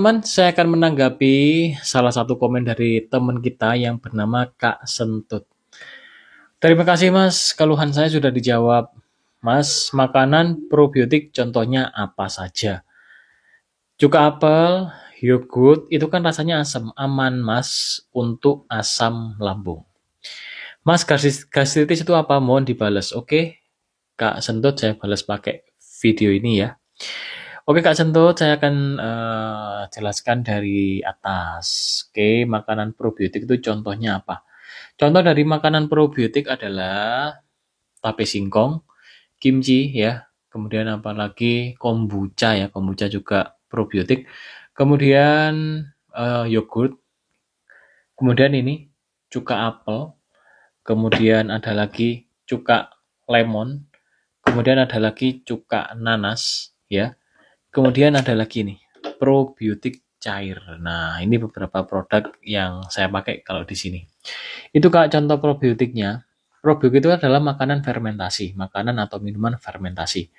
Teman, saya akan menanggapi salah satu komen dari teman kita yang bernama Kak Sentut. Terima kasih Mas, keluhan saya sudah dijawab. Mas, makanan probiotik contohnya apa saja? Cuka apel, yogurt, itu kan rasanya asam, aman Mas untuk asam lambung. Mas, gastritis itu apa? Mohon dibalas. Oke, Kak Sentut, saya balas pakai video ini ya. Oke Kak Sentut, saya akan jelaskan dari atas. Oke, makanan probiotik itu contohnya apa? Contoh dari makanan probiotik adalah tape singkong, kimchi ya, kemudian apa lagi kombucha ya, kombucha juga probiotik. Kemudian yogurt, kemudian ini cuka apel, kemudian ada lagi cuka lemon, kemudian ada lagi cuka nanas ya. Kemudian ada lagi nih, probiotik cair. Nah, ini beberapa produk yang saya pakai kalau di sini. Itu Kak contoh probiotiknya. Probiotik itu adalah makanan fermentasi, makanan atau minuman fermentasi.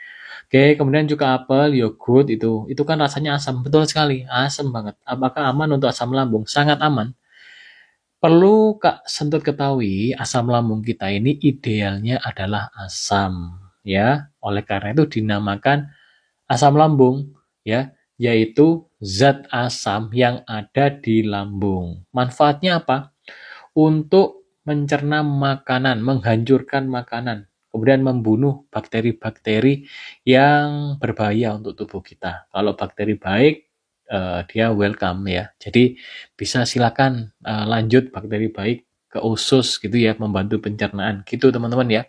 Oke, kemudian juga apel, yogurt itu kan rasanya asam, betul sekali, asam banget. Apakah aman untuk asam lambung? Sangat aman. Perlu Kak Sentut ketahui, asam lambung kita ini idealnya adalah asam, ya. Oleh karena itu dinamakan asam lambung, ya, yaitu zat asam yang ada di lambung. Manfaatnya apa? Untuk mencerna makanan, menghancurkan makanan, kemudian membunuh bakteri-bakteri yang berbahaya untuk tubuh kita. Kalau bakteri baik, dia welcome ya. Jadi bisa silakan lanjut bakteri baik ke usus gitu ya, membantu pencernaan gitu teman-teman ya.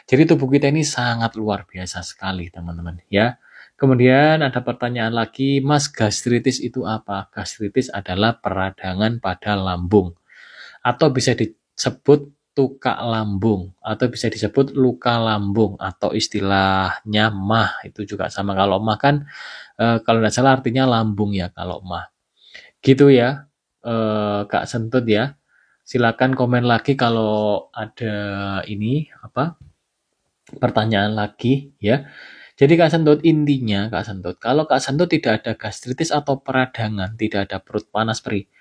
Jadi tubuh kita ini sangat luar biasa sekali teman-teman ya. Kemudian ada pertanyaan lagi, Mas gastritis itu apa? Gastritis adalah peradangan pada lambung atau bisa disebut tukak lambung atau bisa disebut luka lambung atau istilahnya mah itu juga sama kalau mah kan kalau tidak salah artinya lambung ya kalau mah gitu ya Kak Sentut ya silakan komen lagi kalau ada ini apa pertanyaan lagi ya jadi Kak Sentut intinya Kak Sentut kalau Kak Sentut tidak ada gastritis atau peradangan tidak ada perut panas perih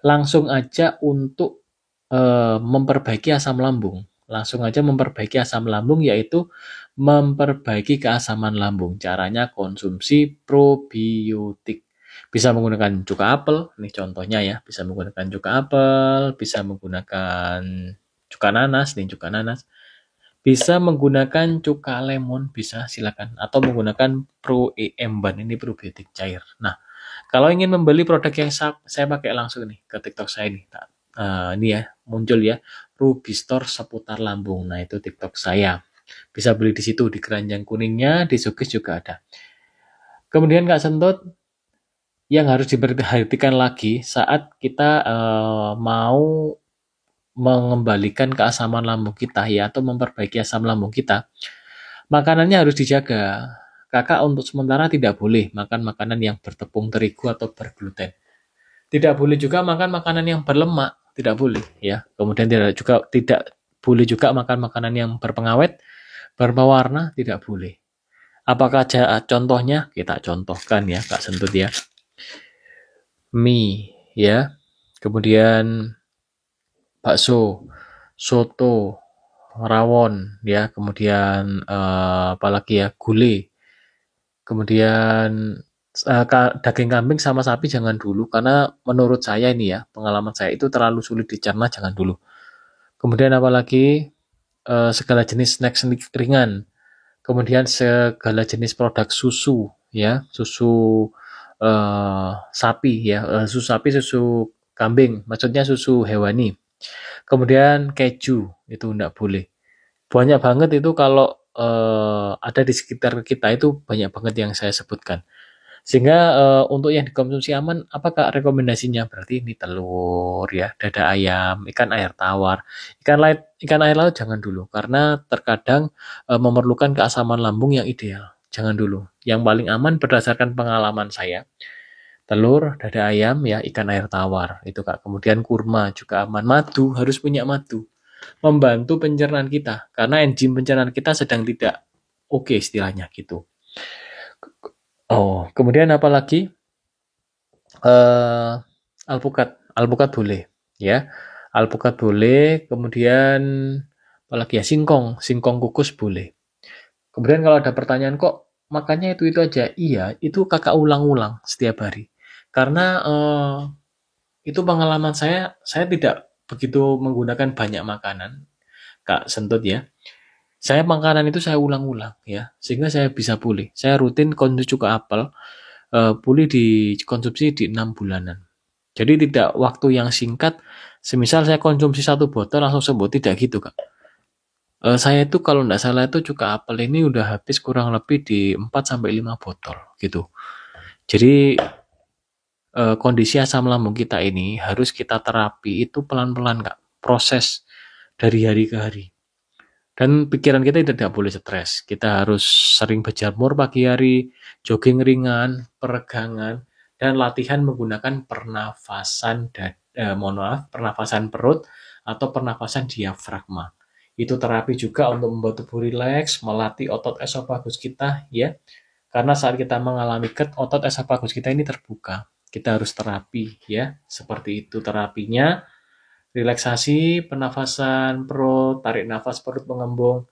langsung aja untuk memperbaiki asam lambung. Langsung aja memperbaiki asam lambung yaitu memperbaiki keasaman lambung. Caranya konsumsi probiotik. Bisa menggunakan cuka apel, nih contohnya ya, bisa menggunakan cuka apel, bisa menggunakan cuka nanas, nih cuka nanas. Bisa menggunakan cuka lemon, bisa silakan. Atau menggunakan Pro EM ini probiotik cair. Nah, kalau ingin membeli produk yang saya pakai langsung nih ke TikTok saya nih. Ini ya, muncul ya, Ruby Store seputar lambung. Nah, itu TikTok saya. Bisa beli di situ, di keranjang kuningnya, di Sugis juga ada. Kemudian Kak Sentut, yang harus diperhatikan lagi saat kita mau mengembalikan keasaman lambung kita ya, atau memperbaiki asam lambung kita, makanannya harus dijaga. Kakak untuk sementara tidak boleh makan makanan yang bertepung terigu atau bergluten. Tidak boleh juga makan makanan yang berlemak, tidak boleh ya. Kemudian tidak boleh juga makan makanan yang berpengawet, berwarna, tidak boleh. Apakah contohnya? Kita contohkan ya, Kak Sentut ya. Mie ya. Kemudian bakso, soto, rawon ya, kemudian apalagi ya, gulai. Kemudian daging kambing sama sapi jangan dulu karena menurut saya ini ya pengalaman saya itu terlalu sulit dicerna jangan dulu. Kemudian apalagi segala jenis snack ringan. Kemudian segala jenis produk susu ya susu sapi ya susu sapi susu kambing maksudnya susu hewani. Kemudian keju itu enggak boleh. Banyak banget itu kalau ada di sekitar kita itu banyak banget yang saya sebutkan. Sehingga untuk yang dikonsumsi aman, apakah rekomendasinya? Berarti ini telur ya, dada ayam, ikan air tawar. Ikan air laut jangan dulu karena terkadang memerlukan keasaman lambung yang ideal. Jangan dulu. Yang paling aman berdasarkan pengalaman saya, telur, dada ayam ya, ikan air tawar. Itu Kak. Kemudian kurma juga aman. Madu harus punya madu. Membantu pencernaan kita karena enzim pencernaan kita sedang tidak oke istilahnya gitu. Oh, kemudian apa lagi? eh alpukat boleh, ya. Alpukat boleh, kemudian apalagi ya, singkong kukus boleh. Kemudian kalau ada pertanyaan kok makannya itu aja, iya, itu kakak ulang-ulang setiap hari. Karena itu pengalaman saya tidak begitu menggunakan banyak makanan, Kak Sentut ya. Saya makanan itu saya ulang-ulang ya, sehingga saya bisa pulih. Saya rutin konsumsi cuka apel, pulih dikonsumsi di 6 bulanan. Jadi tidak waktu yang singkat, semisal saya konsumsi 1 botol langsung sembuh, tidak gitu Kak. Saya itu kalau nggak salah itu cuka apel ini udah habis kurang lebih di 4 sampai 5 botol gitu. Jadi kondisi asam lambung kita ini harus kita terapi itu pelan-pelan Kak, proses dari hari ke hari. Dan pikiran kita tidak boleh stres. Kita harus sering berjemur pagi hari, jogging ringan, peregangan, dan latihan menggunakan pernafasan perut atau pernafasan diafragma. Itu terapi juga untuk membuat tubuh rileks, melatih otot esofagus kita ya. Karena saat kita mengalami GERD, otot esofagus kita ini terbuka. Kita harus terapi ya. Seperti itu terapinya. Relaksasi, pernafasan perut, tarik nafas perut mengembung,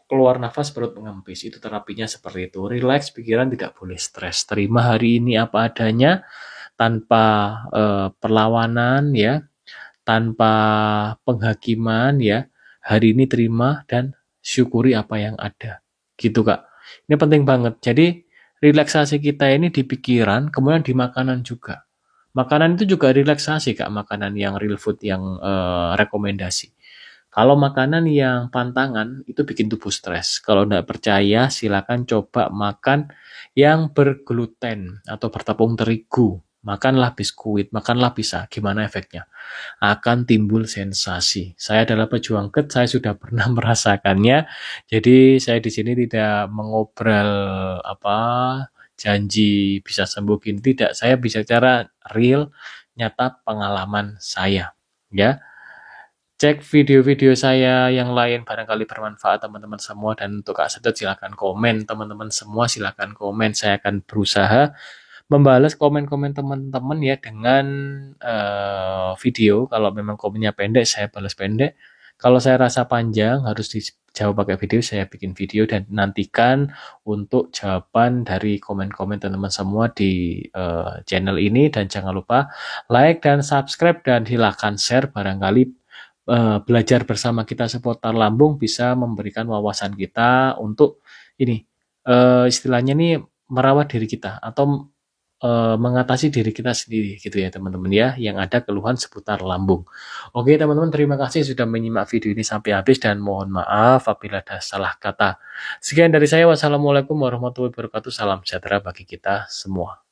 keluar nafas perut mengempis. Itu terapinya seperti itu. Relax, pikiran tidak boleh stres. Terima hari ini apa adanya, tanpa perlawanan ya, tanpa penghakiman ya. Hari ini terima dan syukuri apa yang ada. Gitu Kak. Ini penting banget. Jadi relaksasi kita ini di pikiran, kemudian di makanan juga. Makanan itu juga relaksasi Kak, makanan yang real food yang rekomendasi. Kalau makanan yang pantangan itu bikin tubuh stres. Kalau tidak percaya, silakan coba makan yang bergluten atau bertepung terigu. Makanlah biskuit, makanlah pisang. Gimana efeknya? Akan timbul sensasi. Saya adalah pejuang GERD, saya sudah pernah merasakannya. Jadi saya di sini tidak mengobrol apa janji bisa sembuh gini, tidak. Saya bisa cara real, nyata pengalaman saya. Ya, cek video-video saya yang lain barangkali bermanfaat teman-teman semua, dan untuk Kak Sedot silakan komen, teman-teman semua silakan komen. Saya akan berusaha membalas komen-komen teman-teman ya dengan video. Kalau memang komennya pendek saya balas pendek. Kalau saya rasa panjang harus dijawab pakai video, saya bikin video dan nantikan untuk jawaban dari komen-komen teman-teman semua di channel ini. Dan jangan lupa like dan subscribe dan silakan share, barangkali belajar bersama kita seputar lambung bisa memberikan wawasan kita untuk ini istilahnya nih merawat diri kita atau mengatasi diri kita sendiri gitu ya teman-teman ya, yang ada keluhan seputar lambung. Oke teman-teman, terima kasih sudah menyimak video ini sampai habis dan mohon maaf apabila ada salah kata. Sekian dari saya, wassalamualaikum warahmatullahi wabarakatuh, salam sejahtera bagi kita semua.